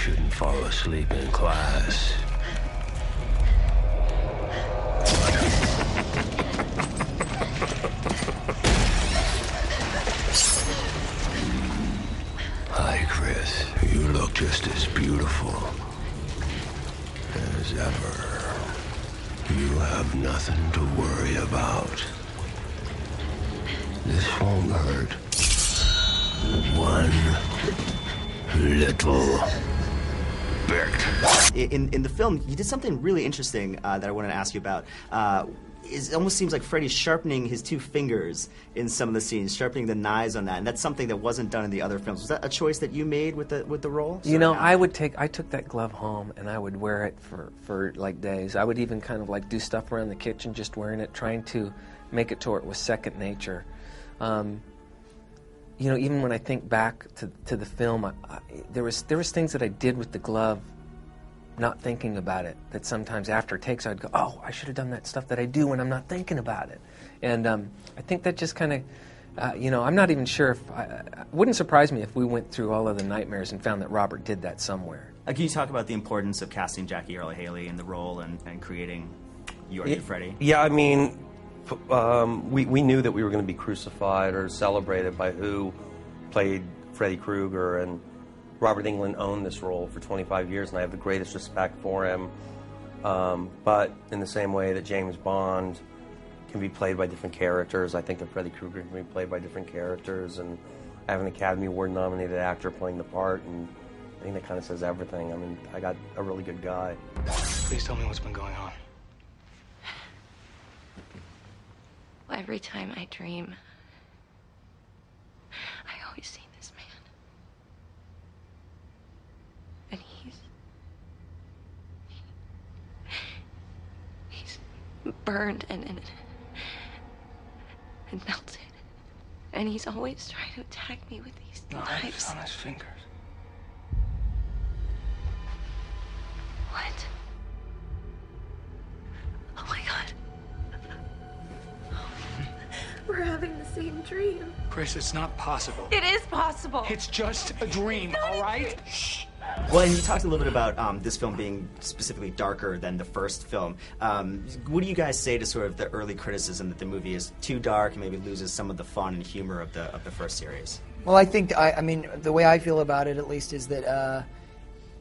shouldn't fall asleep in class. Hi, Chris. You look just as beautiful as ever. You have nothing to worry about. This won't hurt. One little bit. In the film, you did something really interesting that I wanted to ask you about. It almost seems like Freddy's sharpening his two fingers in some of the scenes, sharpening the knives on that, and that's something that wasn't done in the other films. Was that a choice that you made with the role? You know, I took that glove home and I would wear it for like days. I would even kind of like do stuff around the kitchen just wearing it, trying to make it to where it was second nature. You know, even when I think back to the film, there was things that I did with the glove, not thinking about it, that sometimes after takes I'd go, oh, I should have done that stuff that I do when I'm not thinking about it. And I think that just kind of, you know, I'm not even sure if, it wouldn't surprise me if we went through all of the nightmares and found that Robert did that somewhere. Can you talk about the importance of casting Jackie Earle Haley in the role and creating your new Freddy? Yeah, I mean, we knew that we were going to be crucified or celebrated by who played Freddy Krueger, and Robert Englund owned this role for 25 years, and I have the greatest respect for him. But in the same way that James Bond can be played by different characters, I think that Freddy Krueger can be played by different characters, and I have an Academy Award-nominated actor playing the part, and I think that kind of says everything. I mean, I got a really good guy. Please tell me what's been going on. Well, every time I dream, I always see this man. And he's burned and melted. And he's always trying to attack me with these knives. On his fingers. What? Oh my God. We're having the same dream. Chris, it's not possible. It is possible. It's just a dream, all right? Shh. Well, and you talked a little bit about this film being specifically darker than the first film. What do you guys say to sort of the early criticism that the movie is too dark and maybe loses some of the fun and humor of the first series? Well, I think, I mean, the way I feel about it, at least, is that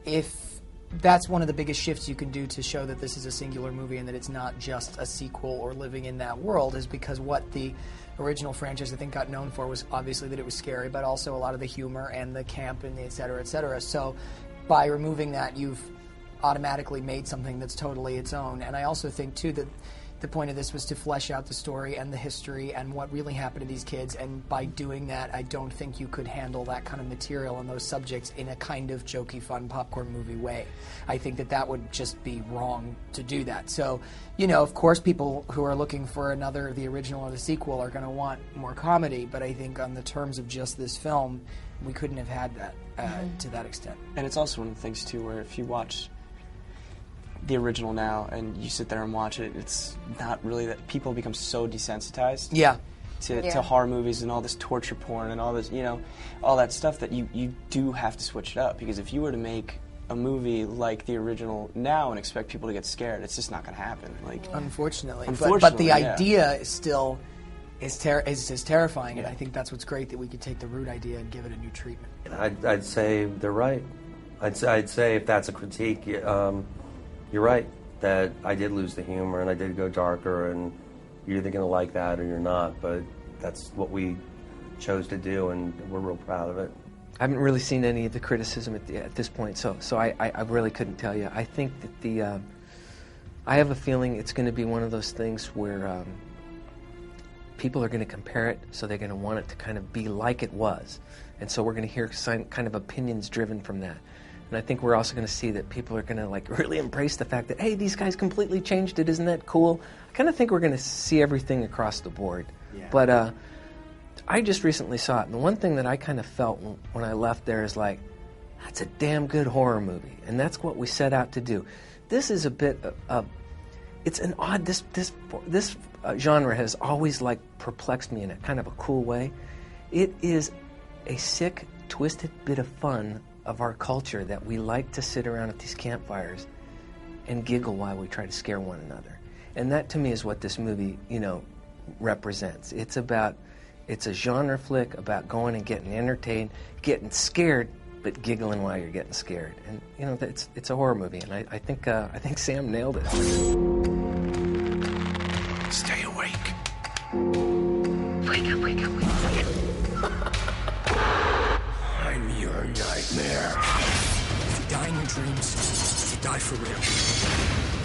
if that's one of the biggest shifts you can do to show that this is a singular movie and that it's not just a sequel or living in that world, is because what the original franchise, I think, got known for was obviously that it was scary, but also a lot of the humor and the camp and the et cetera, et cetera. So by removing that, you've automatically made something that's totally its own. And I also think, too, that the point of this was to flesh out the story and the history and what really happened to these kids, and by doing that, I don't think you could handle that kind of material and those subjects in a kind of jokey, fun, popcorn movie way. I think that that would just be wrong to do that. So, you know, of course, people who are looking for another, the original or the sequel, are going to want more comedy, but I think on the terms of just this film, we couldn't have had that to that extent. And it's also one of the things, too, where if you watch the original now and you sit there and watch it, it's not really that people become so desensitized to horror movies and all this torture porn and all this, you know, all that stuff, that you do have to switch it up, because if you were to make a movie like the original now and expect people to get scared, it's just not going to happen. Like, unfortunately. But the idea is still is just terrifying, and I think that's what's great, that we could take the root idea and give it a new treatment. I'd say they're right. I'd say if that's a critique, you're right, that I did lose the humor and I did go darker, and you're either going to like that or you're not, but that's what we chose to do, and we're real proud of it. I haven't really seen any of the criticism at this point, so I really couldn't tell you. I think that I have a feeling it's going to be one of those things where people are going to compare it, so they're going to want it to kind of be like it was, and so we're going to hear kind of opinions driven from that. And I think we're also going to see that people are going to like really embrace the fact that, hey, these guys completely changed it. Isn't that cool? I kind of think we're going to see everything across the board. Yeah. But I just recently saw it, and the one thing that I kind of felt when I left there is like, that's a damn good horror movie, and that's what we set out to do. This is a bit of it's an odd. This genre has always like perplexed me in a kind of a cool way. It is a sick, twisted bit of fun of our culture that we like to sit around at these campfires and giggle while we try to scare one another. And that, to me, is what this movie, you know, represents. It's a genre flick about going and getting entertained, getting scared, but giggling while you're getting scared. And, you know, it's a horror movie, and I think Sam nailed it. Stay awake. Wake up, wake up, wake up. I'm your nightmare. If you die in your dreams, you die for real.